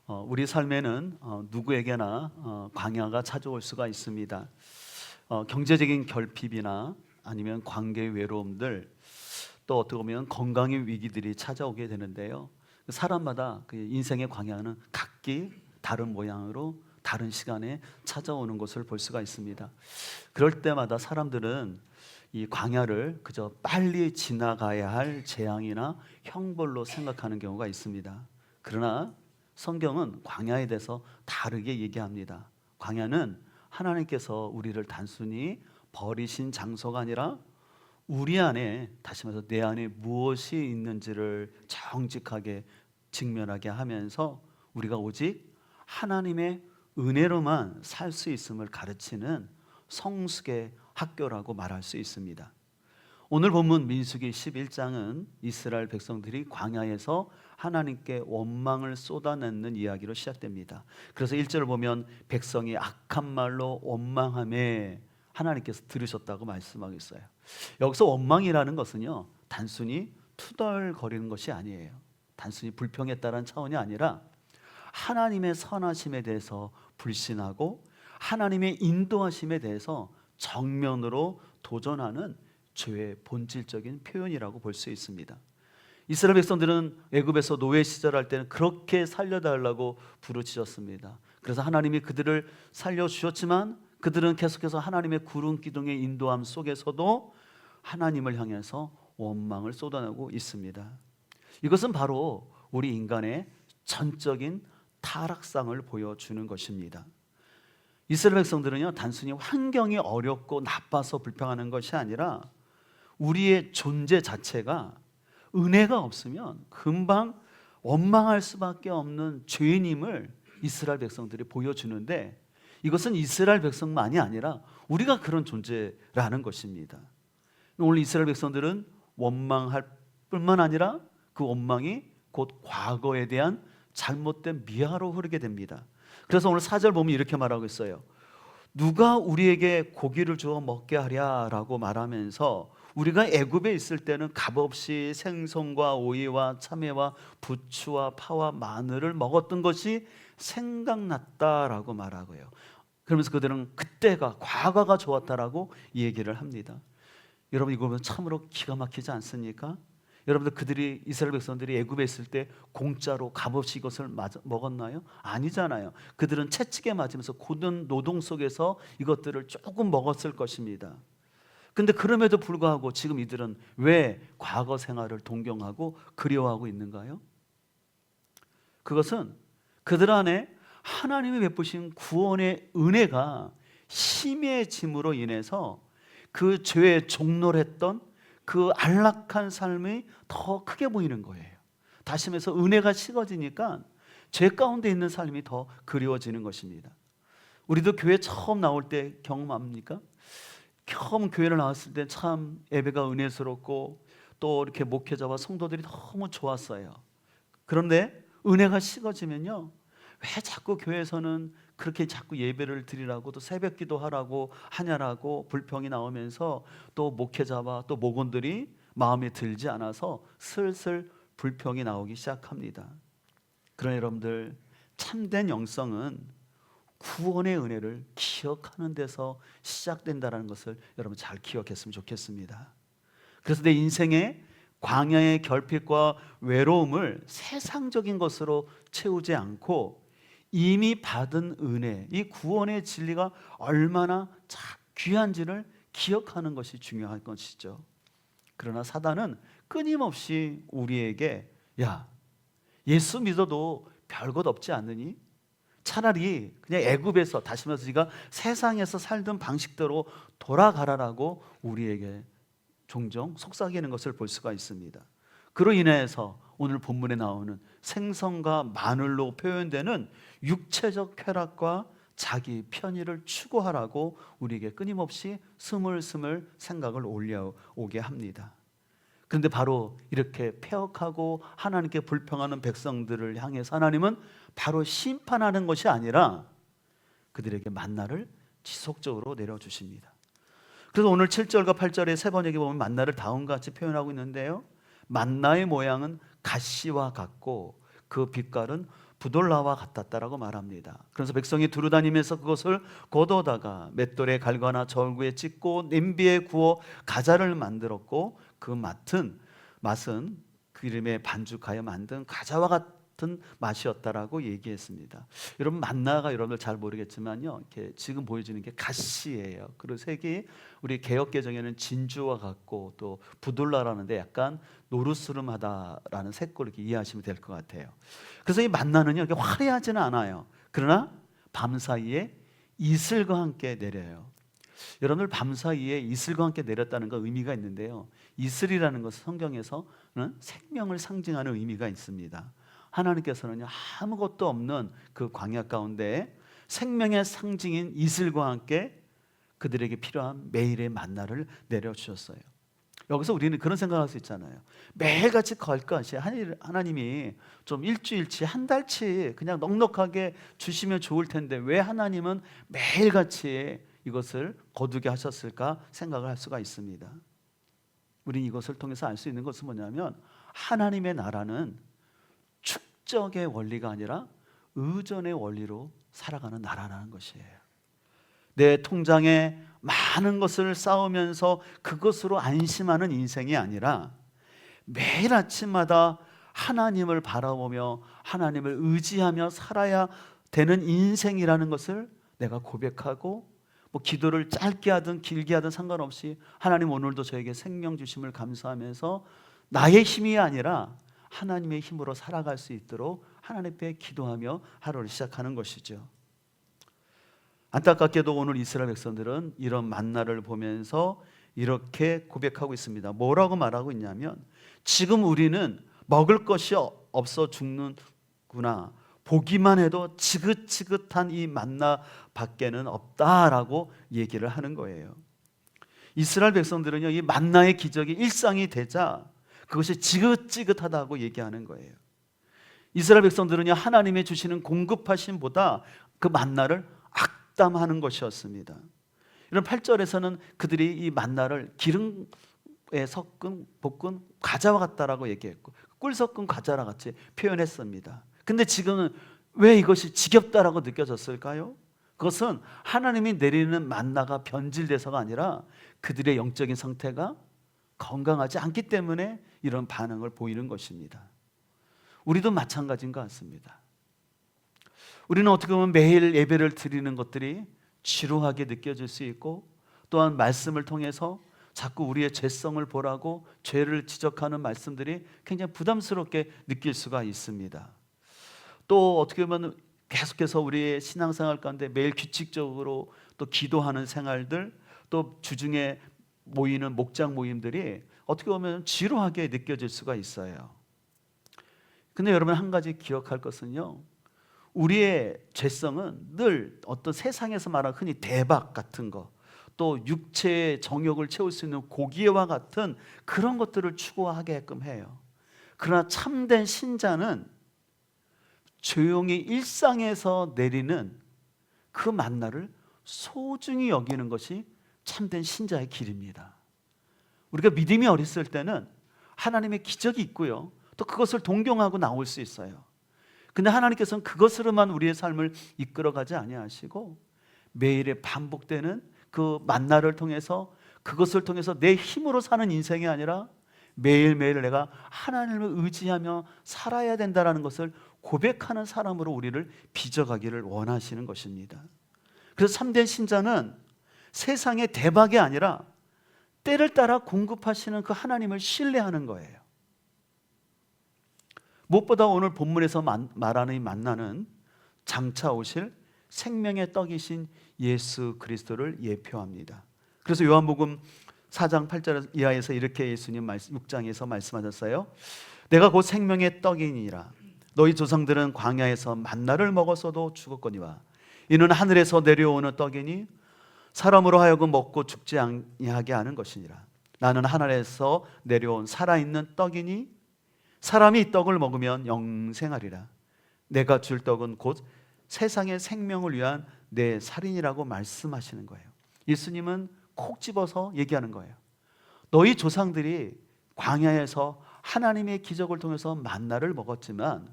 우리 삶에는 누구에게나 광야가 찾아올 수가 있습니다. 경제적인 결핍이나 아니면 관계의 외로움들, 또 어떻게 보면 건강의 위기들이 찾아오게 되는데요. 사람마다 그 인생의 광야는 각기 다른 모양으로 다른 시간에 찾아오는 것을 볼 수가 있습니다. 그럴 때마다 사람들은 이 광야를 그저 빨리 지나가야 할 재앙이나 형벌로 생각하는 경우가 있습니다. 그러나 성경은 광야에 대해서 다르게 얘기합니다. 광야는 하나님께서 우리를 단순히 버리신 장소가 아니라 우리 안에, 다시 말해서 내 안에 무엇이 있는지를 정직하게 직면하게 하면서 우리가 오직 하나님의 은혜로만 살 수 있음을 가르치는 성숙의 학교라고 말할 수 있습니다. 오늘 본문 민수기 11장은 이스라엘 백성들이 광야에서 하나님께 원망을 쏟아내는 이야기로 시작됩니다. 그래서 1절을 보면 백성이 악한 말로 원망하매 하나님께서 들으셨다고 말씀하고 있어요. 여기서 원망이라는 것은요, 단순히 투덜거리는 것이 아니에요. 단순히 불평했다는 차원이 아니라 하나님의 선하심에 대해서 불신하고 하나님의 인도하심에 대해서 정면으로 도전하는 죄의 본질적인 표현이라고 볼 수 있습니다. 이스라엘 백성들은 애굽에서 노예 시절할 때는 그렇게 살려달라고 부르짖었습니다. 그래서 하나님이 그들을 살려주셨지만 그들은 계속해서 하나님의 구름 기둥의 인도함 속에서도 하나님을 향해서 원망을 쏟아내고 있습니다. 이것은 바로 우리 인간의 전적인 타락상을 보여주는 것입니다. 이스라엘 백성들은요, 단순히 환경이 어렵고 나빠서 불평하는 것이 아니라 우리의 존재 자체가 은혜가 없으면 금방 원망할 수밖에 없는 죄인임을 이스라엘 백성들이 보여주는데, 이것은 이스라엘 백성만이 아니라 우리가 그런 존재라는 것입니다. 오늘 이스라엘 백성들은 원망할 뿐만 아니라 그 원망이 곧 과거에 대한 잘못된 미화로 흐르게 됩니다. 그래서 오늘 4절 보면 이렇게 말하고 있어요. 누가 우리에게 고기를 주어 먹게 하랴라고 말하면서 우리가 애굽에 있을 때는 값없이 생선과 오이와 참외와 부추와 파와 마늘을 먹었던 것이 생각났다라고 말하고요. 그러면서 그들은 그때가 과거가 좋았다라고 얘기를 합니다. 여러분, 이거 보면 참으로 기가 막히지 않습니까? 여러분들, 그들이 이스라엘 백성들이 애굽에 있을 때 공짜로 값없이 이것을 먹었나요? 아니잖아요. 그들은 채찍에 맞으면서 고된 노동 속에서 이것들을 조금 먹었을 것입니다. 근데 그럼에도 불구하고 지금 이들은 왜 과거 생활을 동경하고 그리워하고 있는가요? 그것은 그들 안에 하나님이 베푸신 구원의 은혜가 심해짐으로 인해서 그 죄에 종노했던 그 안락한 삶이 더 크게 보이는 거예요. 다시 말해서 은혜가 식어지니까 죄 가운데 있는 삶이 더 그리워지는 것입니다. 우리도 교회 처음 나올 때 경험합니까? 처음 교회를 나왔을 때 참 예배가 은혜스럽고 또 이렇게 목회자와 성도들이 너무 좋았어요. 그런데 은혜가 식어지면요, 왜 자꾸 교회에서는 그렇게 자꾸 예배를 드리라고 또 새벽 기도하라고 하냐라고 불평이 나오면서 또 목회자와 또 목원들이 마음에 들지 않아서 슬슬 불평이 나오기 시작합니다. 그러나 여러분들, 참된 영성은 구원의 은혜를 기억하는 데서 시작된다는 것을 여러분 잘 기억했으면 좋겠습니다. 그래서 내 인생의 광야의 결핍과 외로움을 세상적인 것으로 채우지 않고 이미 받은 은혜, 이 구원의 진리가 얼마나 귀한지를 기억하는 것이 중요한 것이죠. 그러나 사단은 끊임없이 우리에게 야, 예수 믿어도 별것 없지 않느니? 차라리 그냥 애굽에서, 다시 말해서 네가 세상에서 살던 방식대로 돌아가라라고 우리에게 종종 속삭이는 것을 볼 수가 있습니다. 그로 인해서 오늘 본문에 나오는 생선과 마늘로 표현되는 육체적 쾌락과 자기 편의를 추구하라고 우리에게 끊임없이 스물스물 생각을 올려오게 합니다. 그런데 바로 이렇게 폐역하고 하나님께 불평하는 백성들을 향해서 하나님은 바로 심판하는 것이 아니라 그들에게 만나를 지속적으로 내려주십니다. 그래서 오늘 7절과 8절에 세 번역에 보면 만나를 다음과 같이 표현하고 있는데요, 만나의 모양은 가시와 같고 그 빛깔은 부돌라와 같았다라고 말합니다. 그래서 백성이 두루다니면서 그것을 거두다가 맷돌에 갈거나 절구에 찢고 냄비에 구워 가자를 만들었고 그 맛은 그 이름에 반죽하여 만든 가자와 같은 맛이었다라고 얘기했습니다. 여러분 만나가 여러분들 잘 모르겠지만요, 이렇게 지금 보여지는 게 가시예요. 그리고 색이 우리 개역 개정에는 진주와 같고 또 부돌라라는데 약간 노르스름하다라는 색깔을 이렇게 이해하시면 될 것 같아요. 그래서 이 만나는요, 이렇게 화려하지는 않아요. 그러나 밤 사이에 이슬과 함께 내려요. 여러분들 밤 사이에 이슬과 함께 내렸다는 건 의미가 있는데요, 이슬이라는 것은 성경에서는 생명을 상징하는 의미가 있습니다. 하나님께서는 아무것도 없는 그 광야 가운데 생명의 상징인 이슬과 함께 그들에게 필요한 매일의 만나를 내려주셨어요. 여기서 우리는 그런 생각할 수 있잖아요. 매일같이 걸 것이 하나님이 좀 일주일치 한 달치 그냥 넉넉하게 주시면 좋을 텐데 왜 하나님은 매일같이 이것을 거두게 하셨을까 생각을 할 수가 있습니다. 우리는 이것을 통해서 알 수 있는 것은 뭐냐면 하나님의 나라는 축적의 원리가 아니라 의존의 원리로 살아가는 나라라는 것이에요. 내 통장에 많은 것을 쌓으면서 그것으로 안심하는 인생이 아니라 매일 아침마다 하나님을 바라보며 하나님을 의지하며 살아야 되는 인생이라는 것을 내가 고백하고, 기도를 짧게 하든 길게 하든 상관없이 하나님 오늘도 저에게 생명 주심을 감사하면서 나의 힘이 아니라 하나님의 힘으로 살아갈 수 있도록 하나님께 기도하며 하루를 시작하는 것이죠. 안타깝게도 오늘 이스라엘 백성들은 이런 만나를 보면서 이렇게 고백하고 있습니다. 뭐라고 말하고 있냐면 지금 우리는 먹을 것이 없어 죽는구나, 보기만 해도 지긋지긋한 이 만나 밖에는 없다라고 얘기를 하는 거예요. 이스라엘 백성들은요, 이 만나의 기적이 일상이 되자 그것이 지긋지긋하다고 얘기하는 거예요. 이스라엘 백성들은요, 하나님의 주시는 공급하심보다 그 만나를 악담하는 것이었습니다. 이런 8절에서는 그들이 이 만나를 기름에 섞은 볶은 과자와 같다라고 얘기했고 꿀 섞은 과자와 같이 표현했습니다. 근데 지금은 왜 이것이 지겹다라고 느껴졌을까요? 그것은 하나님이 내리는 만나가 변질돼서가 아니라 그들의 영적인 상태가 건강하지 않기 때문에 이런 반응을 보이는 것입니다. 우리도 마찬가지인 것 같습니다. 우리는 어떻게 보면 매일 예배를 드리는 것들이 지루하게 느껴질 수 있고, 또한 말씀을 통해서 자꾸 우리의 죄성을 보라고 죄를 지적하는 말씀들이 굉장히 부담스럽게 느낄 수가 있습니다. 또 어떻게 보면 계속해서 우리의 신앙생활 가운데 매일 규칙적으로 또 기도하는 생활들, 또 주중에 모이는 목장 모임들이 어떻게 보면 지루하게 느껴질 수가 있어요. 근데 여러분 한 가지 기억할 것은요, 우리의 죄성은 늘 어떤 세상에서 말하는 흔히 대박 같은 거, 또 육체의 정욕을 채울 수 있는 고기와 같은 그런 것들을 추구하게끔 해요. 그러나 참된 신자는 조용히 일상에서 내리는 그 만나를 소중히 여기는 것이 참된 신자의 길입니다. 우리가 믿음이 어렸을 때는 하나님의 기적이 있고요, 또 그것을 동경하고 나올 수 있어요. 근데 하나님께서는 그것으로만 우리의 삶을 이끌어가지 아니하시고 매일의 반복되는 그 만나를 통해서, 그것을 통해서 내 힘으로 사는 인생이 아니라 매일매일 내가 하나님을 의지하며 살아야 된다는 것을 고백하는 사람으로 우리를 빚어가기를 원하시는 것입니다. 그래서 참된 신자는 세상의 대박이 아니라 때를 따라 공급하시는 그 하나님을 신뢰하는 거예요. 무엇보다 오늘 본문에서 말하는 이 만나는 장차 오실 생명의 떡이신 예수 그리스도를 예표합니다. 그래서 요한복음 4장 8절 이하에서 이렇게 예수님 6장에서 말씀하셨어요. 내가 곧 생명의 떡이니라. 너희 조상들은 광야에서 만나를 먹었어도 죽었거니와 이는 하늘에서 내려오는 떡이니 사람으로 하여금 먹고 죽지 아니하게 하는 것이니라. 나는 하늘에서 내려온 살아있는 떡이니 사람이 이 떡을 먹으면 영생하리라. 내가 줄 떡은 곧 세상의 생명을 위한 내 살인이라고 말씀하시는 거예요. 예수님은 콕 집어서 얘기하는 거예요. 너희 조상들이 광야에서 하나님의 기적을 통해서 만나를 먹었지만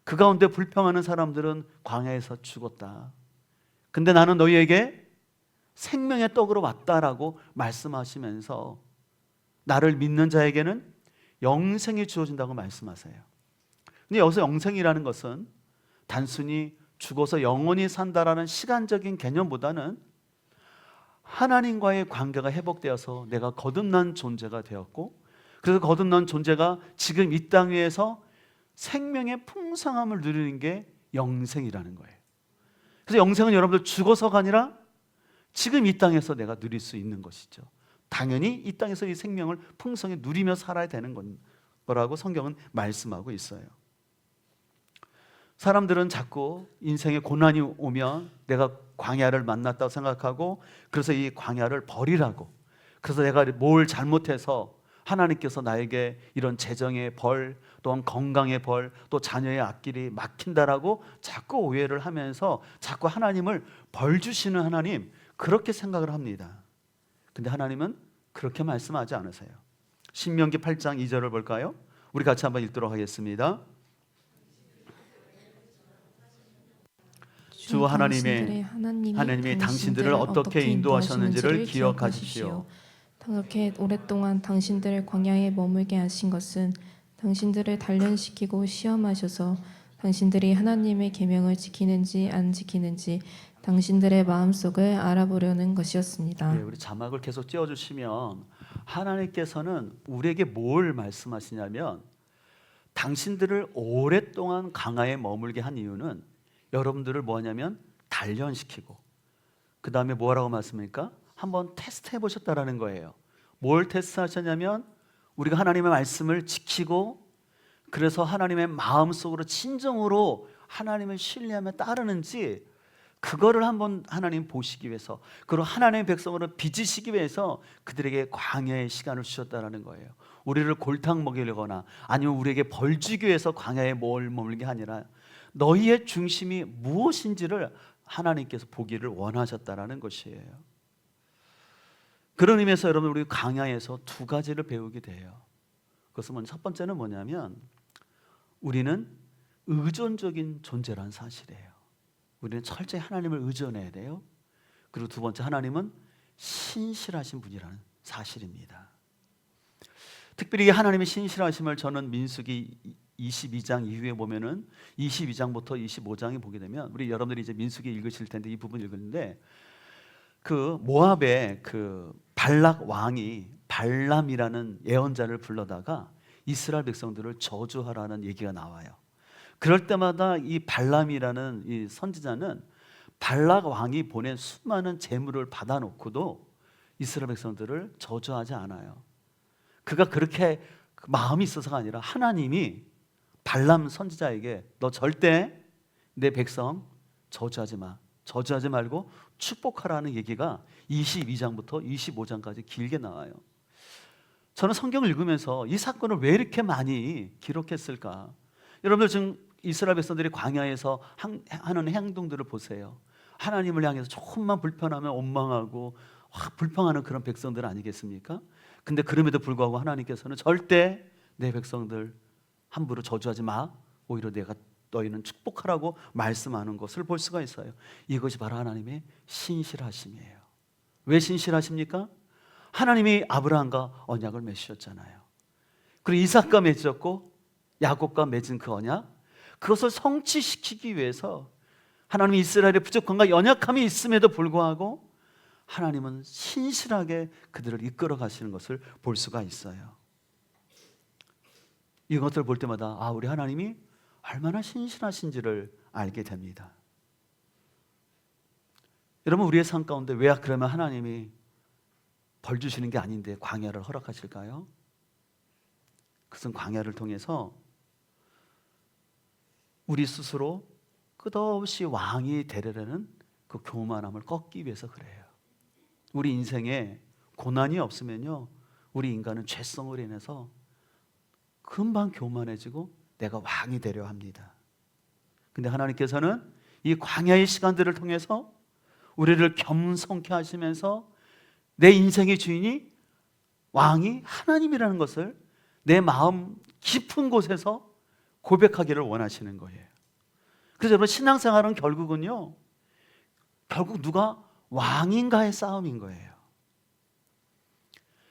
그 가운데 불평하는 사람들은 광야에서 죽었다. 근데 나는 너희에게 생명의 떡으로 왔다라고 말씀하시면서 나를 믿는 자에게는 영생이 주어진다고 말씀하세요. 근데 여기서 영생이라는 것은 단순히 죽어서 영원히 산다라는 시간적인 개념보다는 하나님과의 관계가 회복되어서 내가 거듭난 존재가 되었고, 그래서 거듭난 존재가 지금 이 땅 위에서 생명의 풍성함을 누리는 게 영생이라는 거예요. 그래서 영생은 여러분들 죽어서가 아니라 지금 이 땅에서 내가 누릴 수 있는 것이죠. 당연히 이 땅에서 이 생명을 풍성히 누리며 살아야 되는 거라고 성경은 말씀하고 있어요. 사람들은 자꾸 인생에 고난이 오면 내가 광야를 만났다고 생각하고, 그래서 이 광야를 버리라고, 그래서 내가 뭘 잘못해서 하나님께서 나에게 이런 재정의 벌, 또한 건강의 벌, 또 자녀의 앞길이 막힌다라고 자꾸 오해를 하면서 자꾸 하나님을 벌 주시는 하나님, 그렇게 생각을 합니다. 근데 하나님은 그렇게 말씀하지 않으세요. 신명기 8장 2절을 볼까요? 우리 같이 한번 읽도록 하겠습니다. 주 하나님이 당신들을 어떻게 인도하셨는지를 기억하십시오. 그렇게 오랫동안 당신들을 광야에 머물게 하신 것은 당신들을 단련시키고 시험하셔서 당신들이 하나님의 계명을 지키는지 안 지키는지 당신들의 마음속을 알아보려는 것이었습니다. 네, 우리 자막을 계속 띄워주시면 하나님께서는 우리에게 뭘 말씀하시냐면, 당신들을 오랫동안 광야에 머물게 한 이유는 여러분들을 뭐냐면 단련시키고, 그 다음에 뭐라고 말씀합니까? 한번 테스트해 보셨다라는 거예요. 뭘 테스트하셨냐면 우리가 하나님의 말씀을 지키고, 그래서 하나님의 마음속으로 진정으로 하나님을 신뢰하며 따르는지, 그거를 한번 하나님 보시기 위해서, 그리고 하나님의 백성으로 빚으시기 위해서 그들에게 광야의 시간을 주셨다라는 거예요. 우리를 골탕 먹이려거나 아니면 우리에게 벌 주기 위해서 광야에 머물게 아니라 너희의 중심이 무엇인지를 하나님께서 보기를 원하셨다라는 것이에요. 그런 의미에서 여러분, 우리 광야에서 두 가지를 배우게 돼요. 그것은 먼저 첫 번째는 뭐냐면 우리는 의존적인 존재라는 사실이에요. 우리는 철저히 하나님을 의존해야 돼요. 그리고 두 번째, 하나님은 신실하신 분이라는 사실입니다. 특별히 하나님의 신실하심을 저는 민수기 22장 이후에 보면은 22장부터 25장에 보게 되면, 우리 여러분들이 이제 민수기 읽으실 텐데 이 부분 읽는데, 그 모압의 그 발락 왕이 발람이라는 예언자를 불러다가 이스라엘 백성들을 저주하라는 얘기가 나와요. 그럴 때마다 이 발람이라는 이 선지자는 발락 왕이 보낸 수많은 재물을 받아놓고도 이스라엘 백성들을 저주하지 않아요. 그가 그렇게 마음이 있어서가 아니라 하나님이 발람 선지자에게 너 절대 내 백성 저주하지 마, 저주하지 말고 축복하라는 얘기가 22장부터 25장까지 길게 나와요. 저는 성경을 읽으면서 이 사건을 왜 이렇게 많이 기록했을까? 여러분들 지금 이스라엘 백성들이 광야에서 하는 행동들을 보세요. 하나님을 향해서 조금만 불편하면 원망하고 불평하는 그런 백성들 아니겠습니까? 근데 그럼에도 불구하고 하나님께서는 절대 내 백성들 함부로 저주하지 마, 오히려 내가 너희는 축복하라고 말씀하는 것을 볼 수가 있어요. 이것이 바로 하나님의 신실하심이에요. 왜 신실하십니까? 하나님이 아브라함과 언약을 맺으셨잖아요. 그리고 이삭과 맺었고 야곱과 맺은 그 언약, 그것을 성취시키기 위해서 하나님이 이스라엘의 부족함과 연약함이 있음에도 불구하고 하나님은 신실하게 그들을 이끌어 가시는 것을 볼 수가 있어요. 이것을 볼 때마다 우리 하나님이 얼마나 신실하신지를 알게 됩니다. 여러분, 우리의 삶 가운데 왜 그러면 하나님이 벌 주시는 게 아닌데 광야를 허락하실까요? 그것은 광야를 통해서 우리 스스로 끝없이 왕이 되려는 그 교만함을 꺾기 위해서 그래요. 우리 인생에 고난이 없으면요, 우리 인간은 죄성으로 인해서 금방 교만해지고 내가 왕이 되려 합니다. 근데 하나님께서는 이 광야의 시간들을 통해서 우리를 겸손케 하시면서 내 인생의 주인이 왕이 하나님이라는 것을 내 마음 깊은 곳에서 고백하기를 원하시는 거예요. 그래서 여러분 신앙생활은 결국은요, 결국 누가 왕인가의 싸움인 거예요.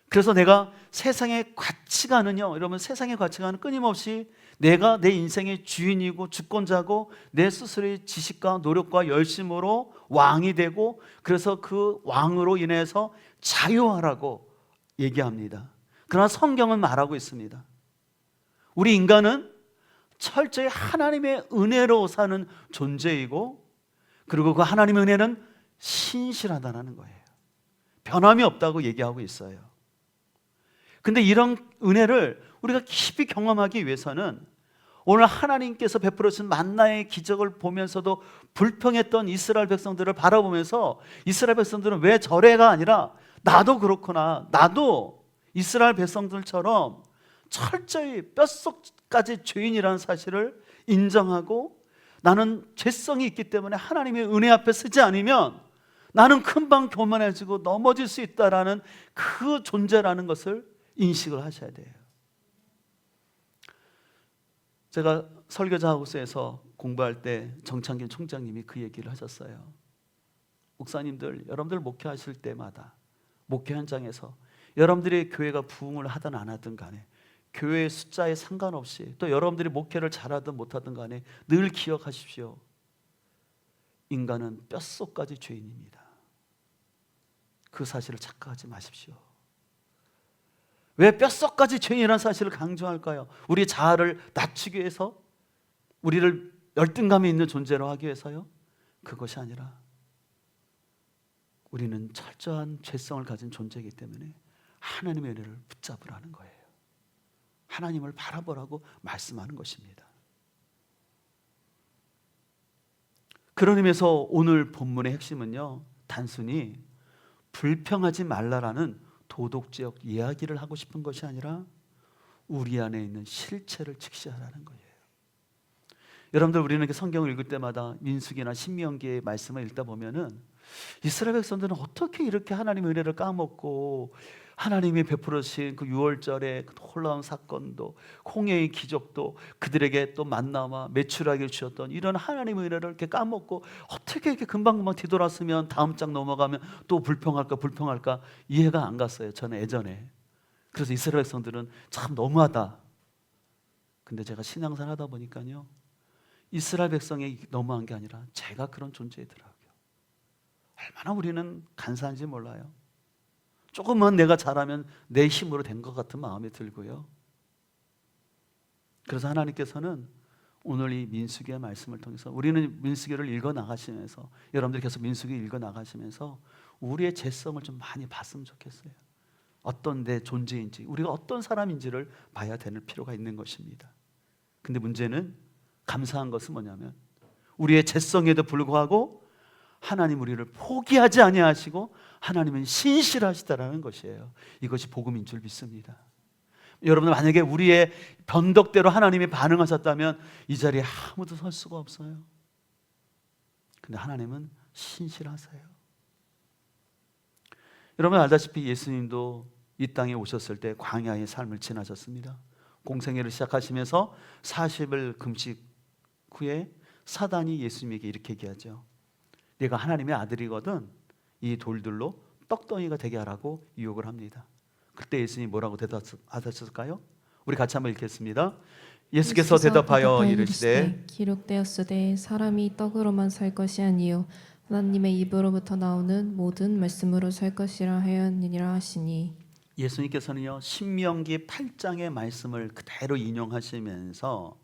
그래서 내가 세상의 가치관은요, 여러분 세상의 가치관은 끊임없이 내가 내 인생의 주인이고 주권자고 내 스스로의 지식과 노력과 열심으로 왕이 되고, 그래서 그 왕으로 인해서 자유하라고 얘기합니다. 그러나 성경은 말하고 있습니다. 우리 인간은 철저히 하나님의 은혜로 사는 존재이고, 그리고 그 하나님의 은혜는 신실하다는 거예요. 변함이 없다고 얘기하고 있어요. 근데 이런 은혜를 우리가 깊이 경험하기 위해서는 오늘 하나님께서 베풀어 주신 만나의 기적을 보면서도 불평했던 이스라엘 백성들을 바라보면서, 이스라엘 백성들은 왜 저래가 아니라 나도 그렇구나, 나도 이스라엘 백성들처럼 철저히 뼛속까지 죄인이라는 사실을 인정하고, 나는 죄성이 있기 때문에 하나님의 은혜 앞에 서지 않으면 나는 금방 교만해지고 넘어질 수 있다라는 그 존재라는 것을 인식을 하셔야 돼요. 제가 설교자 하우스에서 공부할 때 정창균 총장님이 그 얘기를 하셨어요. 목사님들, 여러분들 목회하실 때마다 목회 현장에서 여러분들이 교회가 부흥을 하든 안 하든 간에, 교회의 숫자에 상관없이, 또 여러분들이 목회를 잘하든 못하든 간에 늘 기억하십시오. 인간은 뼛속까지 죄인입니다. 그 사실을 착각하지 마십시오. 왜 뼛속까지 죄인이라는 사실을 강조할까요? 우리 자아를 낮추기 위해서? 우리를 열등감이 있는 존재로 하기 위해서요? 그것이 아니라 우리는 철저한 죄성을 가진 존재이기 때문에 하나님의 은혜를 붙잡으라는 거예요. 하나님을 바라보라고 말씀하는 것입니다. 그런 의미에서 오늘 본문의 핵심은요, 단순히 불평하지 말라라는 도덕적 이야기를 하고 싶은 것이 아니라 우리 안에 있는 실체를 직시하라는 거예요. 여러분들, 우리는 이렇게 성경을 읽을 때마다 민수기나 신명기의 말씀을 읽다 보면은 이스라엘 백성들은 어떻게 이렇게 하나님의 은혜를 까먹고, 하나님이 베풀어 주신 그 유월절의 그 놀라운 사건도, 홍해의 기적도, 그들에게 또 만나와 메추라기를 주셨던 이런 하나님의 은혜를 이렇게 까먹고 어떻게 이렇게 금방금방 뒤돌았으면 다음 장 넘어가면 또 불평할까 이해가 안 갔어요, 저는 예전에. 그래서 이스라엘 백성들은 참 너무하다. 근데 제가 신앙생활 하다 보니까요, 이스라엘 백성이 너무한 게 아니라 제가 그런 존재이더라고요. 얼마나 우리는 간사한지 몰라요. 조금만 내가 잘하면 내 힘으로 된 것 같은 마음이 들고요. 그래서 하나님께서는 오늘 이 민수기의 말씀을 통해서, 우리는 민수기를 읽어 나가시면서, 여러분들 계속 민수기 읽어 나가시면서 우리의 죄성을 좀 많이 봤으면 좋겠어요. 어떤 내 존재인지, 우리가 어떤 사람인지를 봐야 되는 필요가 있는 것입니다. 근데 문제는, 감사한 것은 뭐냐면 우리의 죄성에도 불구하고 하나님 우리를 포기하지 아니하시고 하나님은 신실하시다라는 것이에요. 이것이 복음인 줄 믿습니다. 여러분, 만약에 우리의 변덕대로 하나님이 반응하셨다면 이 자리에 아무도 설 수가 없어요. 근데 하나님은 신실하세요. 여러분 알다시피 예수님도 이 땅에 오셨을 때 광야의 삶을 지나셨습니다. 공생애를 시작하시면서 40일 금식 후에 사단이 예수님에게 이렇게 얘기하죠. 네가 하나님의 아들이거든 이 돌들로 떡덩이가 되게 하라고 유혹을 합니다. 그때 예수님이 뭐라고 대답하셨을까요? 우리 같이 한번 읽겠습니다. 예수께서 대답하여 이르시되 기록되었으되 사람이 떡으로만 살 것이 아니요 하나님의 입으로부터 나오는 모든 말씀으로 살 것이라 하였느니라 하시니, 예수님께서는요, 신명기 8장의 말씀을 그대로 인용하시면서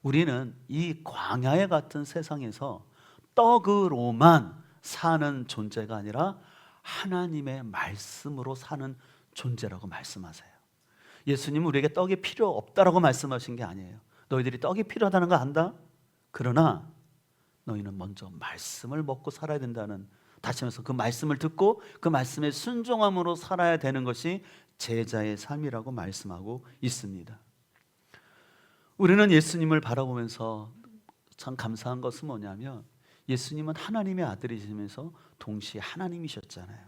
우리는 이 광야에 같은 세상에서 떡으로만 사는 존재가 아니라 하나님의 말씀으로 사는 존재라고 말씀하세요. 예수님은 우리에게 떡이 필요 없다라고 말씀하신 게 아니에요. 너희들이 떡이 필요하다는 거 안다? 그러나 너희는 먼저 말씀을 먹고 살아야 된다는, 다시 말해서 그 말씀을 듣고 그 말씀에 순종함으로 살아야 되는 것이 제자의 삶이라고 말씀하고 있습니다. 우리는 예수님을 바라보면서 참 감사한 것은 뭐냐면, 예수님은 하나님의 아들이시면서 동시에 하나님이셨잖아요.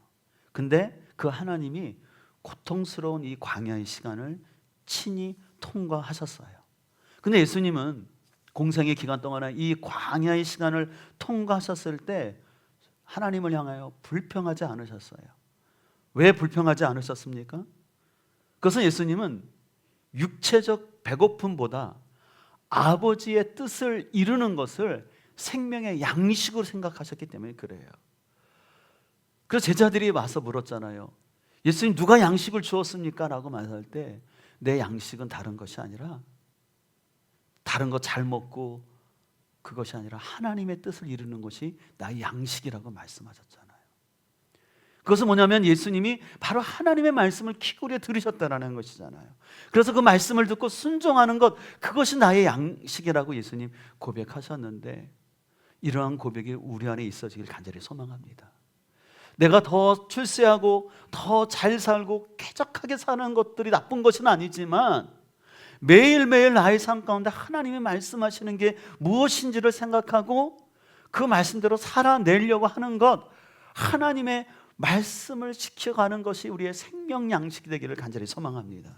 근데 그 하나님이 고통스러운 이 광야의 시간을 친히 통과하셨어요. 근데 예수님은 공생의 기간 동안에 이 광야의 시간을 통과하셨을 때 하나님을 향하여 불평하지 않으셨어요. 왜 불평하지 않으셨습니까? 그것은 예수님은 육체적 배고픔보다 아버지의 뜻을 이루는 것을 생명의 양식으로 생각하셨기 때문에 그래요. 그래서 제자들이 와서 물었잖아요. 예수님 누가 양식을 주었습니까? 라고 말할 때 내 양식은 다른 것이 아니라, 다른 거 잘 먹고 그것이 아니라 하나님의 뜻을 이루는 것이 나의 양식이라고 말씀하셨잖아요. 그것은 뭐냐면 예수님이 바로 하나님의 말씀을 귀 기울여 들으셨다는 것이잖아요. 그래서 그 말씀을 듣고 순종하는 것, 그것이 나의 양식이라고 예수님 고백하셨는데, 이러한 고백이 우리 안에 있어지길 간절히 소망합니다. 내가 더 출세하고 더 잘 살고 쾌적하게 사는 것들이 나쁜 것은 아니지만, 매일매일 나의 삶 가운데 하나님이 말씀하시는 게 무엇인지를 생각하고 그 말씀대로 살아내려고 하는 것, 하나님의 말씀을 지켜가는 것이 우리의 생명 양식이 되기를 간절히 소망합니다.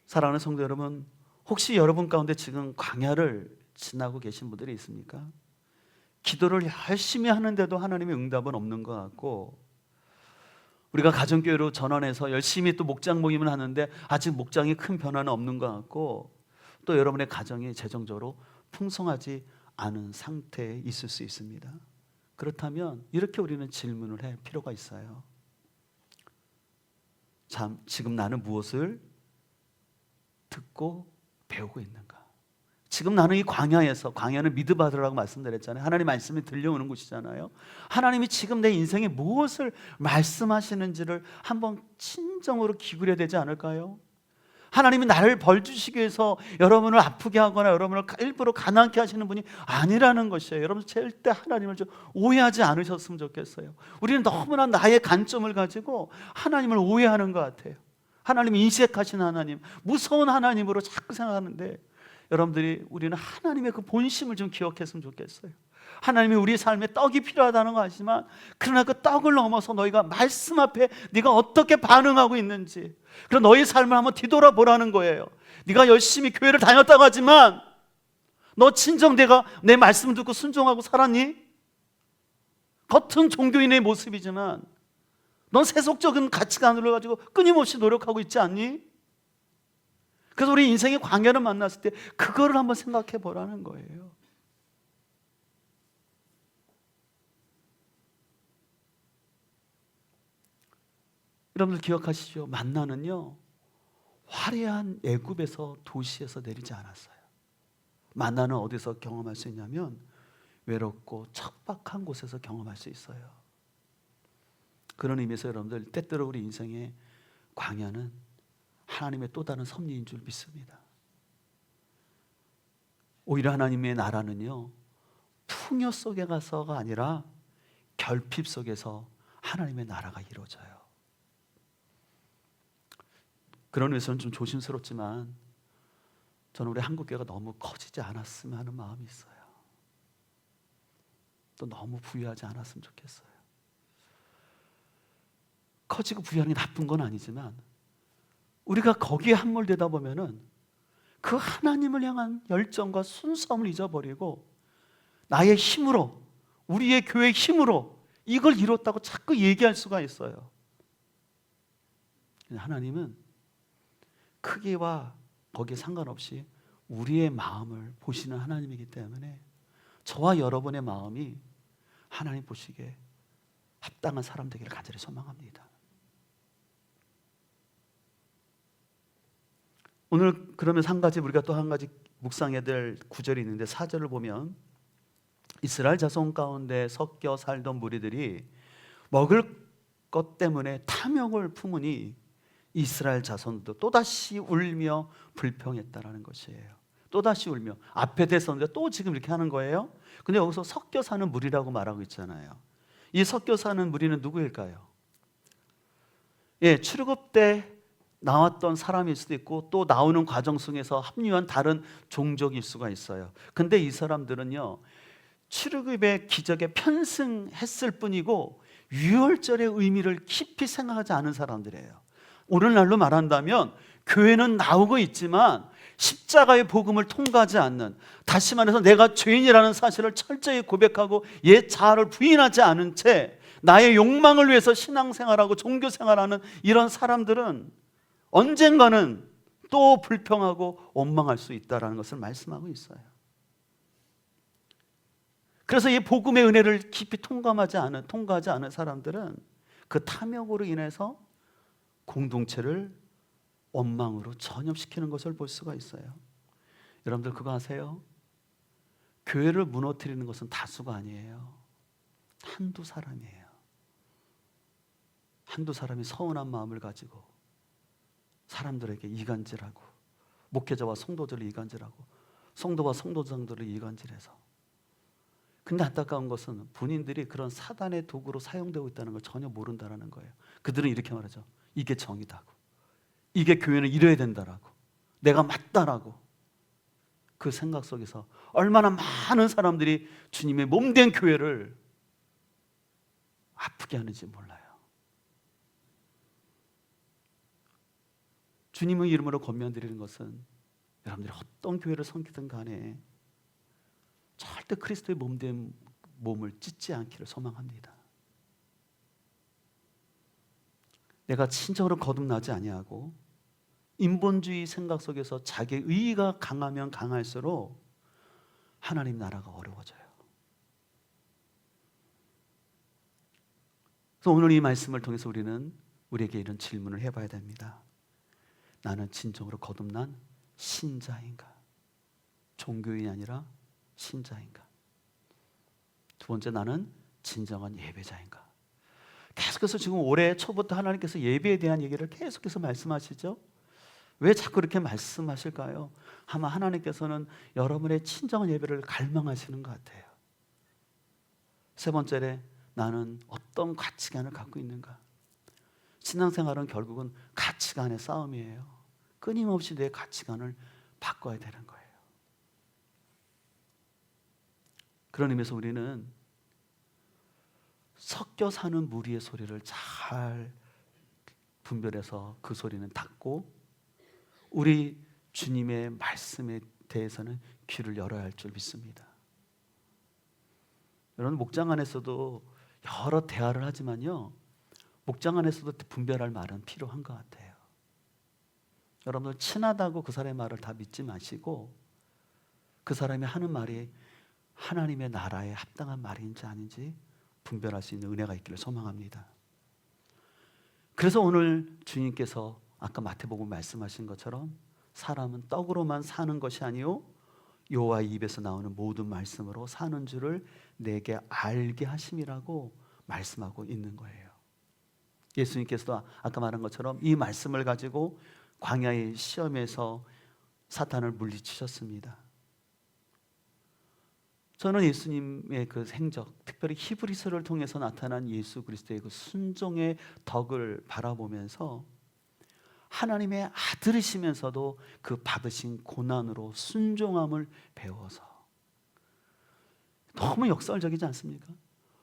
사랑하는 성도 여러분, 혹시 여러분 가운데 지금 광야를 지나고 계신 분들이 있습니까? 기도를 열심히 하는데도 하나님의 응답은 없는 것 같고, 우리가 가정교회로 전환해서 열심히 또 목장 모임을 하는데 아직 목장에 큰 변화는 없는 것 같고, 또 여러분의 가정이 재정적으로 풍성하지 않은 상태에 있을 수 있습니다. 그렇다면 이렇게 우리는 질문을 할 필요가 있어요. 참, 지금 나는 무엇을 듣고 배우고 있는가? 지금 나는 이 광야에서, 광야는 미드바드라고 말씀드렸잖아요. 하나님 말씀이 들려오는 곳이잖아요. 하나님이 지금 내 인생에 무엇을 말씀하시는지를 한번 진정으로 귀 기울여야 되지 않을까요? 하나님이 나를 벌 주시기 위해서 여러분을 아프게 하거나 여러분을 일부러 가난케 하시는 분이 아니라는 것이에요. 여러분 절대 하나님을 좀 오해하지 않으셨으면 좋겠어요. 우리는 너무나 나의 관점을 가지고 하나님을 오해하는 것 같아요. 하나님 인색하신 하나님, 무서운 하나님으로 자꾸 생각하는데, 여러분들이 우리는 하나님의 그 본심을 좀 기억했으면 좋겠어요. 하나님이 우리 삶에 떡이 필요하다는 거 아시지만, 그러나 그 떡을 넘어서 너희가 말씀 앞에 네가 어떻게 반응하고 있는지, 그럼 너희 삶을 한번 뒤돌아보라는 거예요. 네가 열심히 교회를 다녔다고 하지만 너 진정 내가 내 말씀을 듣고 순종하고 살았니? 겉은 종교인의 모습이지만 넌 세속적인 가치관으로 가지고 끊임없이 노력하고 있지 않니? 그래서 우리 인생의 광야를 만났을 때 그거를 한번 생각해 보라는 거예요. 여러분들 기억하시죠? 만나는요, 화려한 애굽에서 도시에서 내리지 않았어요. 만나는 어디서 경험할 수 있냐면 외롭고 척박한 곳에서 경험할 수 있어요. 그런 의미에서 여러분들, 때때로 우리 인생의 광야는 하나님의 또 다른 섭리인 줄 믿습니다. 오히려 하나님의 나라는요, 풍요 속에 가서가 아니라 결핍 속에서 하나님의 나라가 이루어져요. 그런 의미에서는 좀 조심스럽지만 저는 우리 한국교회가 너무 커지지 않았으면 하는 마음이 있어요. 또 너무 부유하지 않았으면 좋겠어요. 커지고 부유하는 게 나쁜 건 아니지만 우리가 거기에 함몰되다 보면은 그 하나님을 향한 열정과 순수함을 잊어버리고 나의 힘으로, 우리의 교회의 힘으로 이걸 이뤘다고 자꾸 얘기할 수가 있어요. 하나님은 크기와 거기에 상관없이 우리의 마음을 보시는 하나님이기 때문에 저와 여러분의 마음이 하나님 보시기에 합당한 사람 되기를 간절히 소망합니다. 오늘 그러면서 한 가지, 우리가 또 한 가지 묵상해야 될 구절이 있는데, 4절을 보면 이스라엘 자손 가운데 섞여 살던 무리들이 먹을 것 때문에 탐욕을 품으니 이스라엘 자손도 또다시 울며 불평했다라는 것이에요. 또다시 울며, 앞에 됐었는데 또 지금 이렇게 하는 거예요. 근데 여기서 섞여 사는 무리라고 말하고 있잖아요. 이 섞여 사는 무리는 누구일까요? 출애굽 때 나왔던 사람일 수도 있고 또 나오는 과정 속에서 합류한 다른 종족일 수가 있어요. 근데 이 사람들은요, 출애굽의 기적에 편승했을 뿐이고 유월절의 의미를 깊이 생각하지 않은 사람들이에요. 오늘날로 말한다면 교회는 나오고 있지만 십자가의 복음을 통과하지 않는, 다시 말해서 내가 죄인이라는 사실을 철저히 고백하고 옛 자아를 부인하지 않은 채 나의 욕망을 위해서 신앙생활하고 종교생활하는 이런 사람들은 언젠가는 또 불평하고 원망할 수 있다는 것을 말씀하고 있어요. 그래서 이 복음의 은혜를 깊이 통과하지 않은 사람들은 그 탐욕으로 인해서 공동체를 원망으로 전염시키는 것을 볼 수가 있어요. 여러분들 그거 아세요? 교회를 무너뜨리는 것은 다수가 아니에요. 한두 사람이에요. 한두 사람이 서운한 마음을 가지고 사람들에게 이간질하고, 목회자와 성도들을 이간질하고, 성도와 성도장들을 이간질해서. 근데 안타까운 것은 본인들이 그런 사단의 도구로 사용되고 있다는 걸 전혀 모른다는 거예요. 그들은 이렇게 말하죠. 이게 정의다고, 이게 교회는 이래야 된다라고, 내가 맞다라고. 그 생각 속에서 얼마나 많은 사람들이 주님의 몸된 교회를 아프게 하는지 몰라요. 주님의 이름으로 권면드리는 것은 여러분들이 어떤 교회를 섬기든 간에 절대 그리스도의 몸된 몸을 찢지 않기를 소망합니다. 내가 친정으로 거듭나지 아니하고 인본주의 생각 속에서 자기의 의의가 강하면 강할수록 하나님 나라가 어려워져요. 그래서 오늘 이 말씀을 통해서 우리는 우리에게 이런 질문을 해봐야 됩니다. 나는 진정으로 거듭난 신자인가? 종교인이 아니라 신자인가? 두 번째, 나는 진정한 예배자인가? 계속해서 지금 올해 초부터 하나님께서 예배에 대한 얘기를 계속해서 말씀하시죠. 왜 자꾸 이렇게 말씀하실까요? 아마 하나님께서는 여러분의 친정한 예배를 갈망하시는 것 같아요. 세 번째로, 나는 어떤 가치관을 갖고 있는가? 신앙생활은 결국은 가치관의 싸움이에요. 끊임없이 내 가치관을 바꿔야 되는 거예요. 그런 의미에서 우리는 섞여 사는 무리의 소리를 잘 분별해서 그 소리는 닫고 우리 주님의 말씀에 대해서는 귀를 열어야 할 줄 믿습니다. 여러분, 목장 안에서도 여러 대화를 하지만요, 목장 안에서도 분별할 말은 필요한 것 같아요. 여러분들 친하다고 그 사람의 말을 다 믿지 마시고 그 사람이 하는 말이 하나님의 나라에 합당한 말인지 아닌지 분별할 수 있는 은혜가 있기를 소망합니다. 그래서 오늘 주님께서 아까 마태복음 말씀하신 것처럼 사람은 떡으로만 사는 것이 아니요 여호와의 입에서 나오는 모든 말씀으로 사는 줄을 내게 알게 하심이라고 말씀하고 있는 거예요. 예수님께서도 아까 말한 것처럼 이 말씀을 가지고 광야의 시험에서 사탄을 물리치셨습니다. 저는 예수님의 그 행적, 특별히 히브리서를 통해서 나타난 예수 그리스도의 그 순종의 덕을 바라보면서 하나님의 아들이시면서도 그 받으신 고난으로 순종함을 배워서, 너무 역설적이지 않습니까?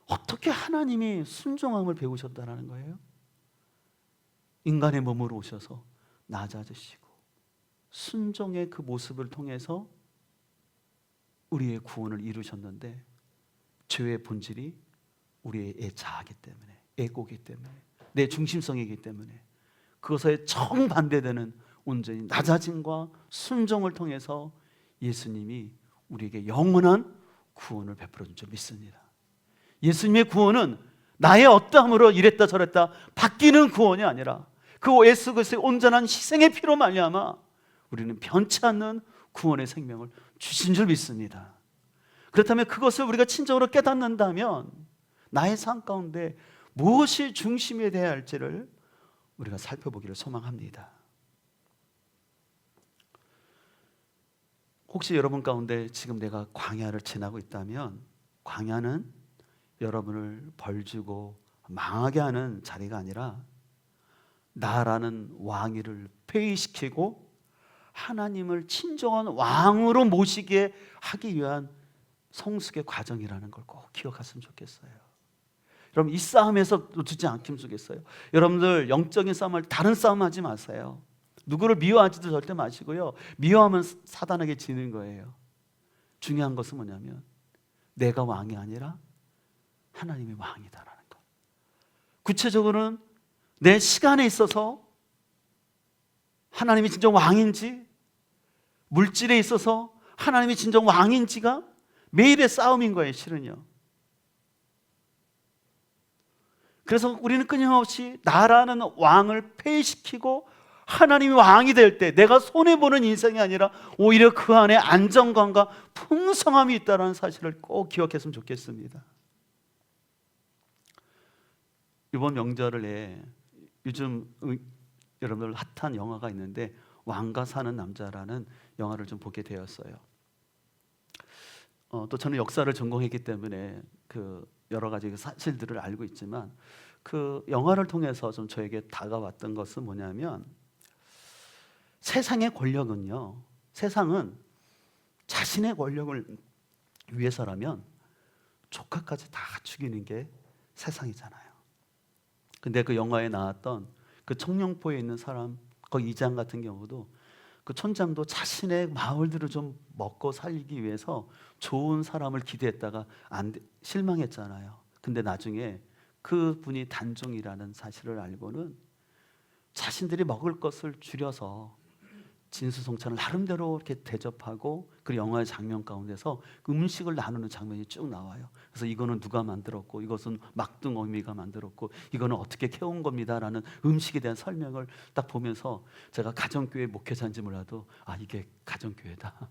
어떻게 하나님이 순종함을 배우셨다는 거예요? 인간의 몸으로 오셔서 낮아지시고 순종의 그 모습을 통해서 우리의 구원을 이루셨는데, 죄의 본질이 우리의 자아이기 때문에, 에고이기 때문에, 내 중심성이기 때문에 그것에 정반대되는 온전히 낮아짐과 순종을 통해서 예수님이 우리에게 영원한 구원을 베풀어 준 줄 믿습니다. 예수님의 구원은 나의 어떠함으로 이랬다 저랬다 바뀌는 구원이 아니라 그 예수 그리스도의 온전한 희생의 피로 말미암아 우리는 변치 않는 구원의 생명을 주신 줄 믿습니다. 그렇다면 그것을 우리가 진정으로 깨닫는다면 나의 삶 가운데 무엇이 중심이 되어야 할지를 우리가 살펴보기를 소망합니다. 혹시 여러분 가운데 지금 내가 광야를 지나고 있다면, 광야는 여러분을 벌주고 망하게 하는 자리가 아니라 나라는 왕위를 폐위시키고 하나님을 친정한 왕으로 모시게 하기 위한 성숙의 과정이라는 걸 꼭 기억했으면 좋겠어요. 여러분, 이 싸움에서 놓치지 않기면 좋겠어요. 여러분들 영적인 싸움을 다른 싸움 하지 마세요. 누구를 미워하지도 절대 마시고요. 미워하면 사단에게 지는 거예요. 중요한 것은 뭐냐면 내가 왕이 아니라 하나님이 왕이다라는 것. 구체적으로는 내 시간에 있어서 하나님이 진정 왕인지, 물질에 있어서 하나님이 진정 왕인지가 매일의 싸움인 거예요, 실은요. 그래서 우리는 끊임없이 나라는 왕을 폐위시키고 하나님이 왕이 될 때 내가 손해보는 인생이 아니라 오히려 그 안에 안정감과 풍성함이 있다는 사실을 꼭 기억했으면 좋겠습니다. 이번 명절에 요즘 여러분들 핫한 영화가 있는데 왕과 사는 남자라는 영화를 좀 보게 되었어요. 또 저는 역사를 전공했기 때문에 그 여러 가지 사실들을 알고 있지만 그 영화를 통해서 좀 저에게 다가왔던 것은 뭐냐면 세상의 권력은요, 세상은 자신의 권력을 위해서라면 조카까지 다 죽이는 게 세상이잖아요. 근데 그 영화에 나왔던 그 청룡포에 있는 사람, 그 이장 같은 경우도 그 촌장도 자신의 마을들을 좀 먹고 살기 위해서 좋은 사람을 기대했다가 실망했잖아요. 근데 나중에 그 분이 단종이라는 사실을 알고는 자신들이 먹을 것을 줄여서 진수성찬을 나름대로 이렇게 대접하고 그 영화의 장면 가운데서 그 음식을 나누는 장면이 쭉 나와요. 그래서 이거는 누가 만들었고 이것은 막둥어미가 만들었고 이거는 어떻게 캐온 겁니다라는 음식에 대한 설명을 딱 보면서 제가 가정교회 목회자인지 몰라도 아, 이게 가정교회다.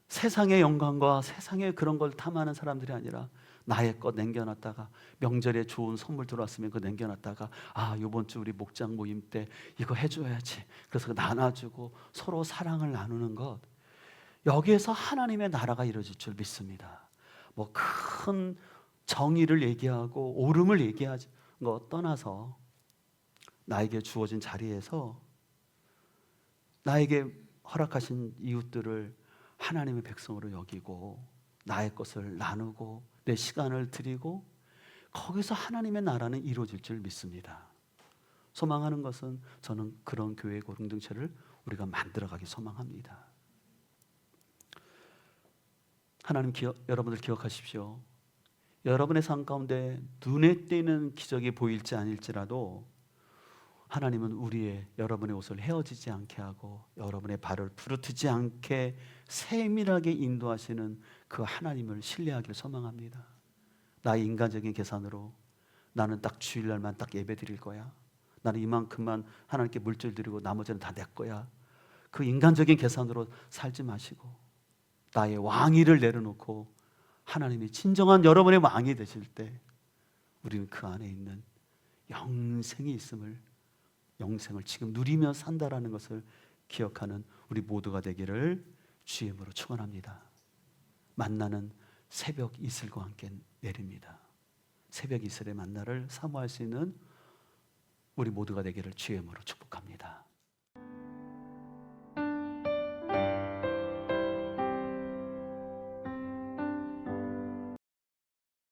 세상의 영광과 세상의 그런 걸 탐하는 사람들이 아니라 나의 것 남겨놨다가 명절에 좋은 선물 들어왔으면 그거 남겨놨다가 아, 이번 주 우리 목장 모임 때 이거 해줘야지. 그래서 나눠주고 서로 사랑을 나누는 것, 여기에서 하나님의 나라가 이루어질 줄 믿습니다. 뭐 큰 정의를 얘기하고 옳음을 얘기하는 거 떠나서 나에게 주어진 자리에서 나에게 허락하신 이웃들을 하나님의 백성으로 여기고 나의 것을 나누고 내 시간을 드리고 거기서 하나님의 나라는 이루어질 줄 믿습니다. 소망하는 것은 저는 그런 교회 공동체를 우리가 만들어가기 소망합니다. 하나님 여러분들 기억하십시오. 여러분의 삶 가운데 눈에 띄는 기적이 보일지 아닐지라도 하나님은 여러분의 옷을 헤어지지 않게 하고 여러분의 발을 부르트지 않게 세밀하게 인도하시는 그 하나님을 신뢰하기를 소망합니다. 나의 인간적인 계산으로 나는 딱 주일날만 딱 예배 드릴 거야, 나는 이만큼만 하나님께 물질 드리고 나머지는 다 내 거야, 그 인간적인 계산으로 살지 마시고 나의 왕위를 내려놓고 하나님이 진정한 여러분의 왕이 되실 때 우리는 그 안에 있는 영생이 있음을, 영생을 지금 누리며 산다라는 것을 기억하는 우리 모두가 되기를 주의 이름으로 축원합니다. 만나는 새벽 이슬과 함께 내립니다. 새벽 이슬의 만나를 사모할 수 있는 우리 모두가 되기를 주의 이름으로 축복합니다.